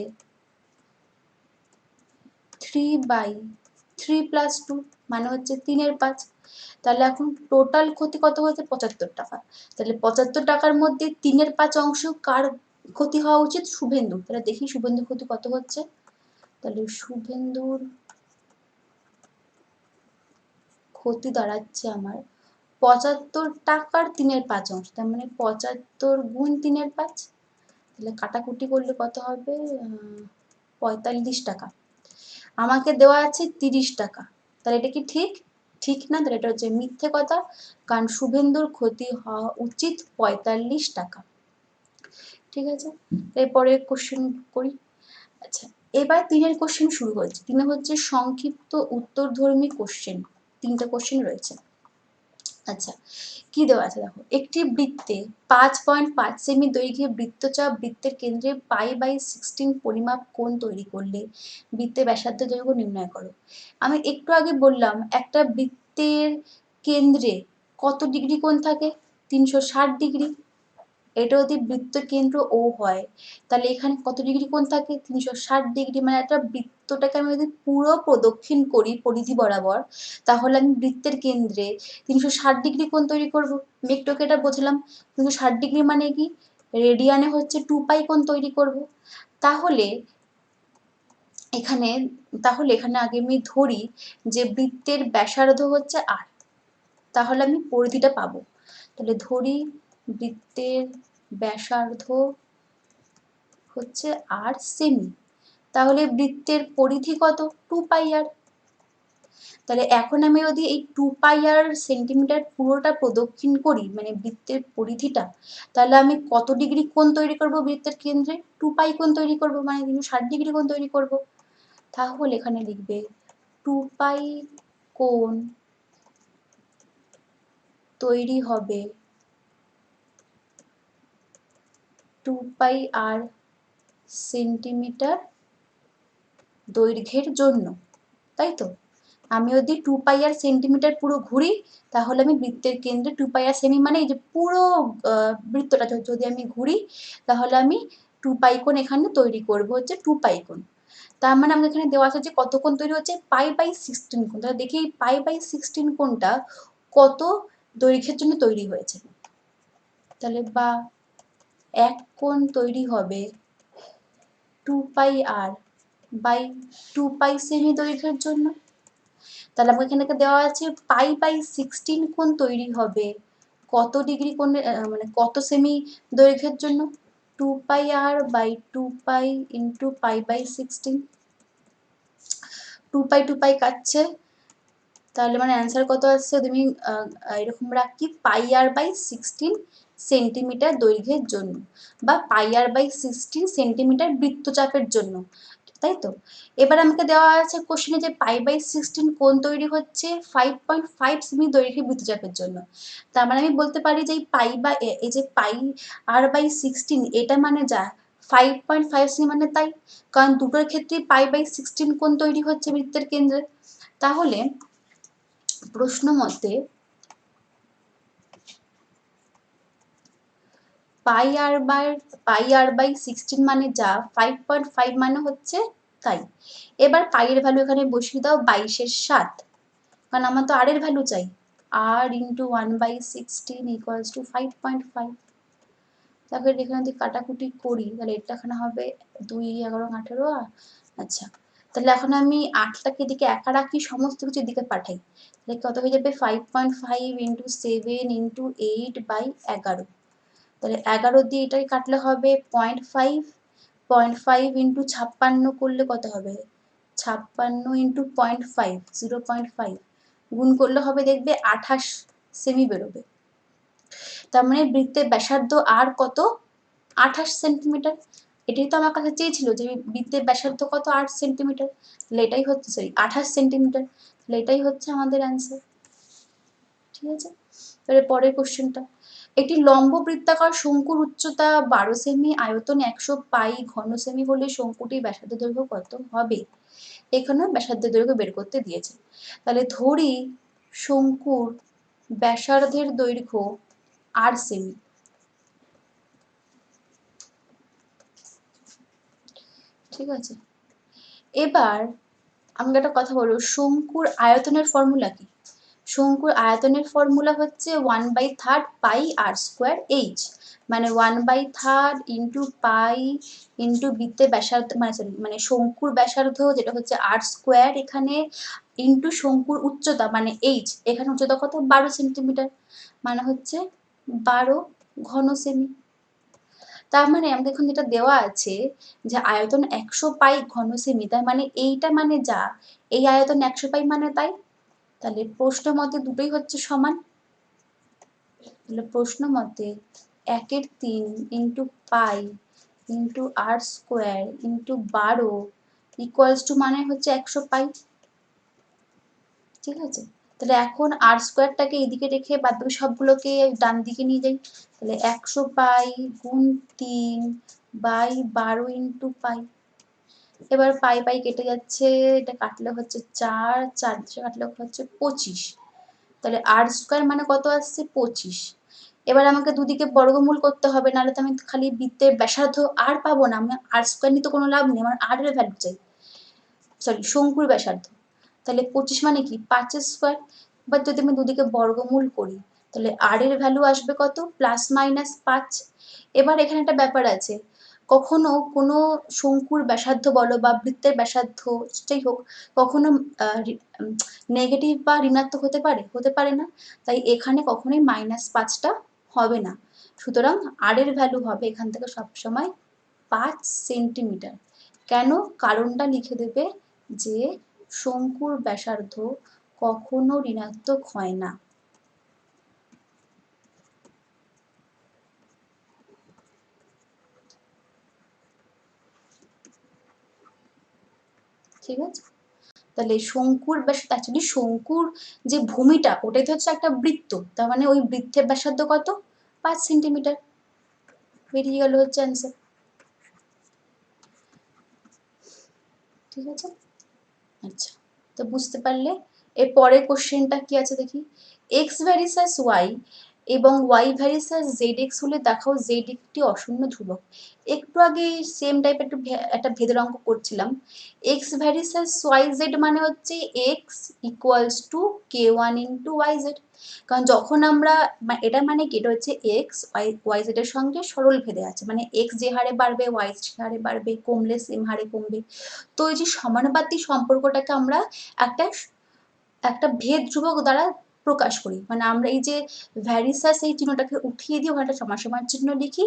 3/3 + 2 মানে হচ্ছে 3/5। তাহলে এখন টোটাল ক্ষতি কত হয়েছে? ৭৫ টাকা। তাহলে ৭৫ টাকার মধ্যে 3/5 অংশ কার ক্ষতি হওয়া উচিত? শুভেন্দু। তাহলে দেখি শুভেন্দুর ক্ষতি কত হচ্ছে। তাহলে শুভেন্দুর ক্ষতি দাঁড়াচ্ছে আমার ৭৫ টাকার 3/5 অংশ, তার মানে ৭৫ গুণ 3/5। তাহলে কাটাকুটি করলে কত হবে? ৪৫ টাকা। আমাকে দেওয়া আছে ৩০ টাকা, তাহলে এটা কি ঠিক? ঠিক না, তাহলে এটা হচ্ছে মিথ্যে কথা, কারণ শুভেন্দুর ক্ষতি হওয়া উচিত ৪৫ টাকা। ঠিক আছে, এরপরে কোশ্চেন করি। আচ্ছা, এবার ৩-এর কোশ্চেন শুরু হচ্ছে। ৩-এ হচ্ছে সংক্ষিপ্ত উত্তরধর্মী কোশ্চেন, ৩টা কোশ্চেন রয়েছে। আচ্ছা, কি দেওয়া আছে দেখো, একটি বৃত্তে 5.5 সেমি দৈর্ঘ্যে বৃত্তচাপ বৃত্তের কেন্দ্রে π/16 পরিমাপ কোণ তৈরি করলে বৃত্তের ব্যাসার্ধ দৈর্ঘ্য নির্ণয় করো। আমি একটু আগে বললাম একটা বৃত্তের কেন্দ্রে কত ডিগ্রি কোণ থাকে? 360 ডিগ্রি। এটা যদি বৃত্ত কেন্দ্র ও হয় তাহলে এখানে কত ডিগ্রি কোণ থাকে? 360 ডিগ্রি। মানে একটা বৃত্তটাকে আমি যদি পুরো প্রদক্ষিণ করি পরিধি বরাবর, তাহলে আমি বৃত্তের কেন্দ্রে 360 ডিগ্রি কোণ তৈরি করব। আমি একটু এটা বোঝালাম। 360 ডিগ্রি মানে কি? রেডিয়ানে হচ্ছে 2π কোণ তৈরি করব। তাহলে এখানে আগে আমি ধরি যে বৃত্তের ব্যাসার্ধ হচ্ছে r, তাহলে আমি পরিধিটা পাবো। তাহলে ধরি বৃত্তের ব্যাসার্ধ হচ্ছে r সেমি, তাহলে বৃত্তের পরিধি কত? 2πr। তাহলে এখন আমি যদি এই 2πr সেন্টিমিটার পুরোটা প্রদক্ষিণ করি, মানে বৃত্তের পরিধিটা, তাহলে আমি কত ডিগ্রি কোণ তৈরি করব বৃত্তের কেন্দ্রে? 2π কোণ তৈরি করব, মানে 360 ডিগ্রি কোণ তৈরি করব। তাহলে এখানে লিখবে 2π কোণ তৈরি হবে 2πr সেন্টিমিটার দৈর্ঘ্যের জন্য, তাই তো? আমি যদি 2πr সেন্টিমিটার পুরো ঘুরি, তাহলে আমি বৃত্তের কেন্দ্রে 2πr সেমি মানে এই যে পুরো বৃত্তটা যদি আমি ঘুরি, তাহলে আমি 2π কোণ এখানে তৈরি করব, হচ্ছে 2π কোণ। তার মানে আমাদের এখানে দেওয়া আছে যে কত কোণ তৈরি হচ্ছে? π/16 কোণ। তাহলে দেখি এই π/16 কোণটা কত দৈর্ঘ্যের জন্য তৈরি হয়েছে। তাহলে বা এক কোণ তৈরি হবে 2πr বাই 2π সেমি দৈর্ঘ্যের জন্য। তাহলে আমাকে এখানে দেওয়া আছে π/16 কোণ তৈরি হবে কত ডিগ্রি কোণে, মানে কত সেমি দৈর্ঘ্যের জন্য? 2πr by 2π into π/16। 2π কাটছে, তাহলে মানে অ্যান্সার কত আসছে? তুমি এরকম রাখি πr/16 সেন্টিমিটার দৈর্ঘ্যের জন্য, বা πr/16 সেন্টিমিটার বৃত্তচাপের জন্য, তাই তো? এবার আমাকে দেওয়া আছে কোশ্চেনে যে π/16 কোণ তৈরি হচ্ছে 5.5 সেমি দৈর্ঘ্যের বৃত্তচাপের জন্য। তার মানে আমি বলতে পারি যে এই যে πr/16 এটা মানে যা 5.5 সেমি মানে তাই, কারণ দুটোর ক্ষেত্রে π/16 কোণ তৈরি হচ্ছে বৃত্তের কেন্দ্রে। তাহলে প্রশ্ন মতে πr/16 মানে যা, 5.5 মানে হচ্ছে তাই। এবার পাই এর ভ্যালু এখানে বসিয়ে দাও 22/7, কারণ আমার তো r এর ভ্যালু চাই। r into 1/16 equals to 5.5। তারপরে এখানে যদি কাটাকুটি করি, তাহলে এটা এখানে হবে 2, 11, 18। আচ্ছা, তাহলে এখন আমি 8টাকে এদিকে একা রাখি, সমস্ত কিছু এদিকে পাঠাই, তাহলে কত হয়ে যাবে? 5.5 ইন্টু 7 ইন্টু 8/11। তাহলে 11 দিয়ে এটাকে কাটলে হবে 0.5, 0.5 ইন্টু 56 করলে কত হবে? 56 ইন্টু 0.5, 0.5 গুণ করলে হবে দেখবে 28 সেমি বেরোবে। তার মানে বৃত্তের ব্যাসার্ধ আর কত? 28 সেন্টিমিটার। এটাই তো আমার কাছে চেয়েছিল যে বৃত্তের ব্যাসার্ধ কত? 8 সেন্টিমিটার। তাহলে এটাই হচ্ছে, সরি 28 সেন্টিমিটার। তাহলে এটাই হচ্ছে আমাদের অ্যান্সার। ঠিক আছে, এবারে পরের কোশ্চেনটা। একটি লম্ব বৃত্তাকার শঙ্কুর উচ্চতা 12 সেমি, আয়তন 100 পাই ঘন সেমি হলে শঙ্কুটির ব্যাসার্ধ দৈর্ঘ্য কত হবে? এখানেও ব্যাসার্ধ দৈর্ঘ্য বের করতে দিয়েছে। তাহলে ধরি শঙ্কুর ব্যাসার্ধের দৈর্ঘ্য 8 সেমি। ঠিক আছে, এবার আমাকে একটা কথা বলো, শঙ্কুর আয়তনের ফর্মুলা কি? শঙ্কুর আয়তনের ফর্মুলা হচ্ছে 1/3 পাই r স্কোয়ার h, মানে 1/3 ইন্টু পাই ইন্টু বৃত্তের ব্যাসার্ধ, মানে শঙ্কুর ব্যাসার্ধ যেটা হচ্ছে r স্কোয়ার এখানে, ইন্টু শঙ্কুর উচ্চতা মানে h, এখানে উচ্চতা কত? 12 সেন্টিমিটার, মানে হচ্ছে 12 ঘন সেমি। তার মানে আমাদের এখন যেটা দেওয়া আছে যে আয়তন 100 পাই ঘন সেমি, তার মানে এইটা মানে যা, এই আয়তন 100 পাই মানে তাই। তাহলে প্রশ্ন মতে দুটোই হচ্ছে সমান। তাহলে প্রশ্ন মতে 1/3 into pi into r square into 12 equals to মানে হচ্ছে 100 পাই। ঠিক আছে, তাহলে এখন আর স্কোয়ারটাকে এদিকে রেখে বাদবাকি সবগুলোকে ডান দিকে নিয়ে যাই। তাহলে 100 পাই গুণ 3 বাই 12 ইন্টু পাই। এবার পাই পাই কেটে যাচ্ছে, এটা কাটলে হচ্ছে 4, 4 দিয়ে কাটলে হচ্ছে 25। তাহলে আর স্কোয়ার মানে কত আসছে 25। এবার আমাকে দুদিকে বর্গমূল করতে হবে, নাহলে তো আমি খালি বৃত্তের ব্যাসার্ধ আর পাবো না। আমি আর স্কোয়ার নিয়ে তো কোনো লাভ নেই, আমার আর এর ভ্যালু চাই, সরি শঙ্কুর ব্যাসার্ধ। তাহলে 25 মানে কি 5 স্কোয়ার। এবার যদি আমি দুদিকে বর্গমূল করি তাহলে আর এর ভ্যালু আসবে কত প্লাস মাইনাস 5। এবার এখানে একটা ব্যাপার আছে, কখনো কোনো শঙ্কুর ব্যাসার্ধ বলো বা বৃত্তের ব্যাসার্ধ যেটাই হোক, কখনো নেগেটিভ বা ঋণাত্মক হতে পারে না। তাই এখানে কখনোই -5টা হবে না। সুতরাং আর এর ভ্যালু হবে এখান থেকে সবসময় 5 সেন্টিমিটার। কেন? কারণটা লিখে দেবে যে শঙ্কুর ব্যাসার্ধ কখনো ঋণাত্মক হয় না। ঠিক আছে? তাহলে শঙ্কুর ব্যাসার্ধ, অ্যাকচুয়ালি শঙ্কুর যে ভূমিটা ওটাই তো হচ্ছে একটা বৃত্ত, তার মানে ওই বৃত্তের ব্যাসার্ধ কত 5 সেন্টিমিটার। বেরিয়ে গেল হচ্ছে অ্যান্সার। ঠিক আছে, আচ্ছা তো বুঝতে পারলে। এর পরের কোশ্চেনটা কি আছে দেখি। এক্স ভ্যারিসাস ওয়াই এবং ওয়াই ভ্যারিসাস জেড এক্স হলে দেখাও জেড একটি অশূন্য ধ্রুবক। একটু আগে সেম টাইপের একটা ভেদের অঙ্ক করছিলাম। এক্স ভ্যারিসাস ওয়াই জেড মানে হচ্ছে x equals to k one into y z. কারণ যখন আমরা এটা মানে কি, এটা হচ্ছে এক্স ওয়াই জেড এর সঙ্গে সরল ভেদে আছে, মানে এক্স যে হারে বাড়বে ওয়াই সে হারে বাড়বে, কমলে সেম হারে কমবে। তো এই যে সমানুপাতিক সম্পর্কটাকে আমরা একটা একটা ভেদ ধ্রুবক দ্বারা প্রকাশ করি, মানে আমরা এই যে ভ্যারিসাস এই চিহ্নটাকে উঠিয়ে দিয়ে ওখানে একটা সমান চিহ্ন লিখি,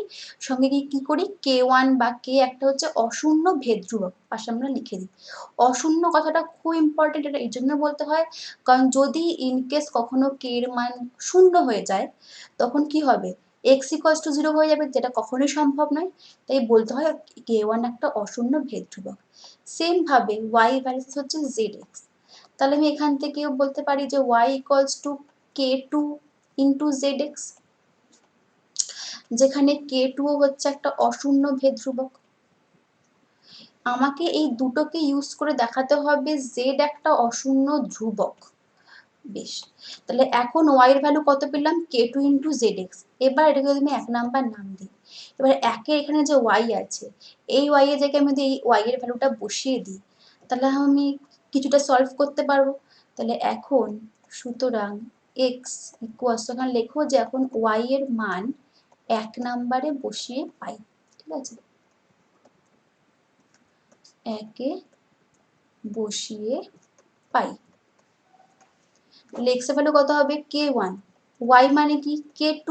সঙ্গে গিয়ে কি করি কে ওয়ান বা কে একটা হচ্ছে অশূন্য ভেদ ধ্রুবক পাশে আমরা লিখে দিই। অশূন্য কথাটা খুব ইম্পর্টেন্ট, এটা এই জন্য বলতে হয় কারণ যদি ইনকেস কখনো কে এর মান শূন্য হয়ে যায় তখন কি হবে, এক্স ইকুয়ালস টু 0 হয়ে যাবে, যেটা কখনোই সম্ভব নয়। তাই বলতে হয় কে ওয়ান একটা অশূন্য ভেদ ধ্রুবক। সেম ভাবে ওয়াই ভ্যারিসাস হচ্ছে জেড এক্স। তাহলে আমি এখান থেকেও বলতে পারি যে y equals to k two into z x, যেখানে কে টু হচ্ছে একটা অশূন্য ভেদ ধ্রুবক। আমাকে এই দুটোকে ইউজ করে দেখাতে হবে জেড একটা অশূন্য ধ্রুবক। বেশ, তাহলে এখন y এর ভ্যালু কত পেলাম কে টু ইন্টু জেড এক্স। এবার এটাকে যদি আমি 1 নাম্বার নাম দিই, এবার একের এখানে যে y আছে এই y এর জায়গায় আমি যদি এই y এর ভ্যালুটা বসিয়ে দিই তাহলে আমি কিছুটা সলভ করতে পারবো। তাহলে এখন সুতরাং x ইকুয়ালস, এখানে লেখো যে এখন y এর মান 1 নাম্বারে বসিয়ে পাই। ঠিক আছে, একে বসিয়ে পাই। তাহলে x এর ভ্যালু কত হবে k1, y মানে কি k2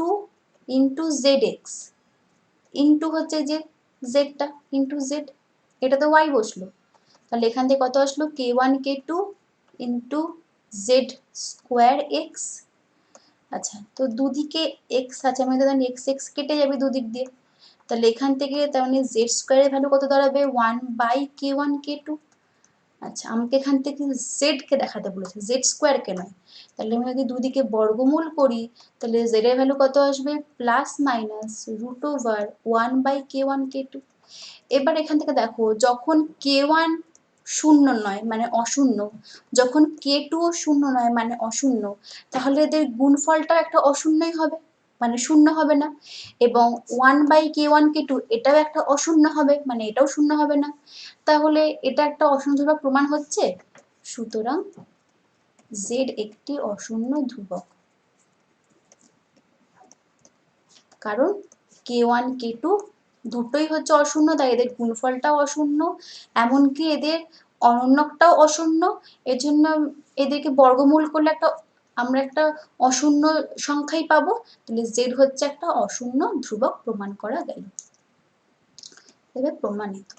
into z x, into হচ্ছে যে জেডটা ইন্টু জেড, এটা তো y বসলো। তাহলে এখান থেকে কত আসলো k1 k2 into Z square x. আচ্ছা তো দুদিকে এক্স আছে, আমি ধরেন এক্স এক্স কেটে যাবে দুদিক দিয়ে, তাহলে এখান থেকে তার মানে জেড স্কোয়ারের ভ্যালু কত দাঁড়াবে 1 বাই k1 k2। আচ্ছা আমাকে এখান থেকে জেড কে দেখাতে বলেছে, জেড স্কোয়ার কে নয়। তাহলে আমি যদি দুদিকে বর্গমূল করি তাহলে জেড এর ভ্যালু কত আসবে plus minus root over 1 by k1 k2। এবার এখান থেকে দেখো যখন k1 শূন্য নয় মানে অশূন্য, যখন k2 ও শূন্য নয় মানে অশূন্য, তাহলে এদের গুণফলটাও একটা অশূন্যই হবে, মানে শূন্য হবে না। এবং 1 বাই k1 k2 এটাও একটা অশূন্য হবে, মানে এটাও শূন্য হবে না। তাহলে এটা একটা অশূন্য ধ্রুবক প্রমাণ হচ্ছে। সুতরাং জেড একটি অশূন্য ধ্রুবক, কারণ k1 k2 দুটোই হচ্ছে অশূন্য, তাই এদের গুণফলটাও অশূন্য, এমনকি এদের অনন্যকটাও অশূন্য। এজন্য এদেরকে বর্গমূল করলে আমরা একটা অশূন্য সংখ্যাই পাবো। তাহলে জেড হচ্ছে একটা অশূন্য ধ্রুবক প্রমাণ করা গেল। এবার প্রমাণিত।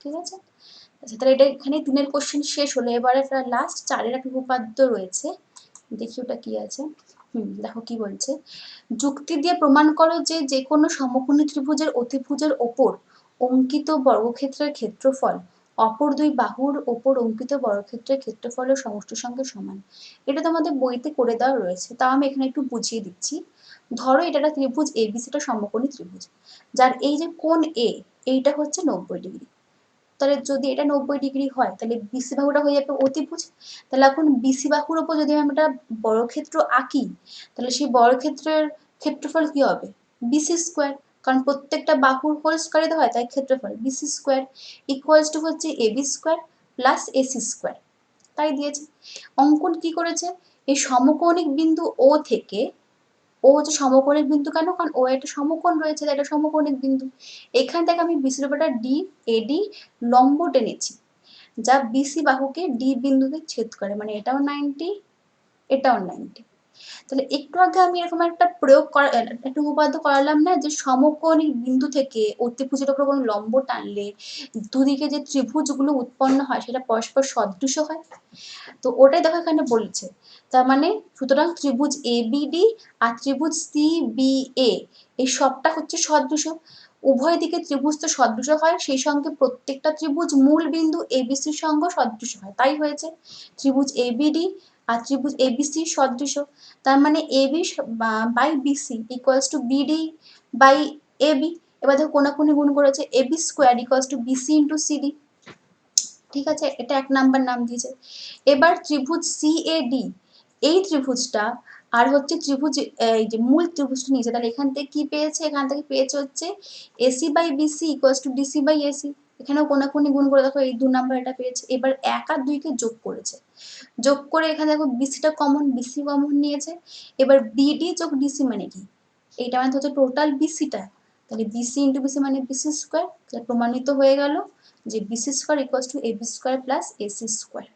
ঠিক আছে, আচ্ছা তাহলে এটা এখানে 3-এর কোশ্চেন শেষ হলো। এবারে লাস্ট 4-এর একটা উপপাদ্য রয়েছে, দেখি ওটা কি আছে। দেখো কি বলছে, যুক্তি দিয়ে প্রমাণ করো যে যে কোনো সমকোণী ত্রিভুজের অতিভুজের ওপর অঙ্কিত বর্গক্ষেত্রের ক্ষেত্রফল অপর দুই বাহুর ওপর অঙ্কিত বর্গক্ষেত্রের ক্ষেত্রফলের সমষ্টির সঙ্গে সমান। এটা তো আমাদের বইতে করে দেওয়া রয়েছে, তাও আমি এখানে একটু বুঝিয়ে দিচ্ছি। ধরো এটা একটা ত্রিভুজ এবিসি, টা সমকোণী ত্রিভুজ, যার এই যে কোণ এ, এইটা হচ্ছে 90 ডিগ্রি। তাহলে যদি এটা 90 ডিগ্রি হয় তাহলে বিসি বাহুটা হয়ে যাবে অতিভুজ। তাহলে এখন বিসি বাহুর উপর যদি আমি একটা বর্গক্ষেত্র আঁকি, তাহলে সেই বর্গক্ষেত্রের ক্ষেত্রফল কি হবে? বিসি স্কোয়ার, কারণ প্রত্যেকটা বাহুর হোল স্কোয়ারে হয়, তাই ক্ষেত্রফল বিসি স্কোয়ার ইকুয়ালস টু হচ্ছে AB square plus AC square. তাই দিয়েছে। অঙ্কন কি করেছে? এই সমকৌণিক বিন্দু ও থেকে, ও হচ্ছে সমকোণিক বিন্দু কেন? কারণ ও একটা সমকোণ রয়েছে, তাই এটা সমকোণিক বিন্দু। এখান থেকে আমি বিসির উপর ডি এডি লম্ব টেনেছি, যা বিসি বাহুকে ডি বিন্দুতে ছেদ করে, মানে এটাও 90, এটাও 90। তাহলে একটু আগে আমি এরকম একটা প্রয়োগ করা, একটা উপপাদ্য করালাম না, যে সমকোণী বিন্দু থেকে অতিভুজের উপর কোনো লম্ব টানলে দুদিকে যে ত্রিভুজগুলো উৎপন্ন হয় সেটা পরস্পর সদৃশ হয়। তো ওটাই দেখো এখানে বলছে। তার মানে সুতরাং ত্রিভুজ এবিডি আর ত্রিভুজ সিবিএ এই সবটা হচ্ছে সদৃশ। উভয় দিকে ত্রিভুজ তো সদৃশ হয়, সেই সঙ্গে প্রত্যেকটা ত্রিভুজ মূল বিন্দু এবিসির সঙ্গে সদৃশ হয়, তাই হয়েছে ত্রিভুজ এবিডি আর ত্রিভুজ এবিসি সদৃশ। তার মানে AB by BC equals to BD by AB. এবার দেখো কোনাকুনি গুণ করেছে, AB square equals to BC into CD. ঠিক আছে, এটা 1 নাম্বার নাম দিয়েছে। এবার ত্রিভুজ সিএডি, এই ত্রিভুজটা আর হচ্ছে ত্রিভুজ এই যে মূল ত্রিভুজটা নিয়েছে, তাহলে এখান থেকে কি পেয়েছে? এখান থেকে পেয়েছে হচ্ছে AC by BC equals to DC by AC. এখানেও কোনাকুনি গুণ করে দেখো এই 2 নাম্বার এটা পেয়েছে। এবার 1 আর 2 কে যোগ করেছে, যোগ করে এখানে দেখো বিসিটা কমন, বিসি কমন নিয়েছে। এবার বিডি যোগ ডিসি মানে কি? এইটা মানে হচ্ছে টোটাল বিসিটা, তাহলে বিসি ইন্টু বিসি মানে বিসি স্কোয়ার। তাহলে প্রমাণিত হয়ে গেল যে BC square equals to AB square plus AC square.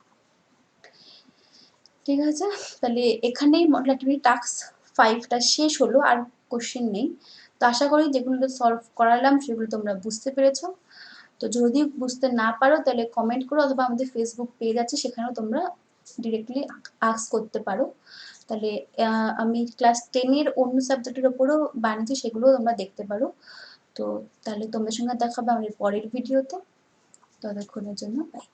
ঠিক আছে, তাহলে এখানেই মডেল অ্যাক্টিভিটি টাস্ক 5টা শেষ হলো, আর কোশ্চেন নেই। তো আশা করি যেগুলো সলভ করালাম সেগুলো তোমরা বুঝতে পেরেছো। তো যদি বুঝতে না পারো তাহলে কমেন্ট করো, অথবা আমাদের ফেসবুক পেজ আছে সেখানেও তোমরা ডিরেক্টলি আস্ক করতে পারো। তাহলে আমি ক্লাস 10 এর অন্য সাবজেক্টের ওপরও বানিয়েছি, সেগুলোও তোমরা দেখতে পারো। তো তাহলে তোমাদের সঙ্গে দেখা হবে আমাদের পরের ভিডিওতে। ততক্ষণের জন্য বাই।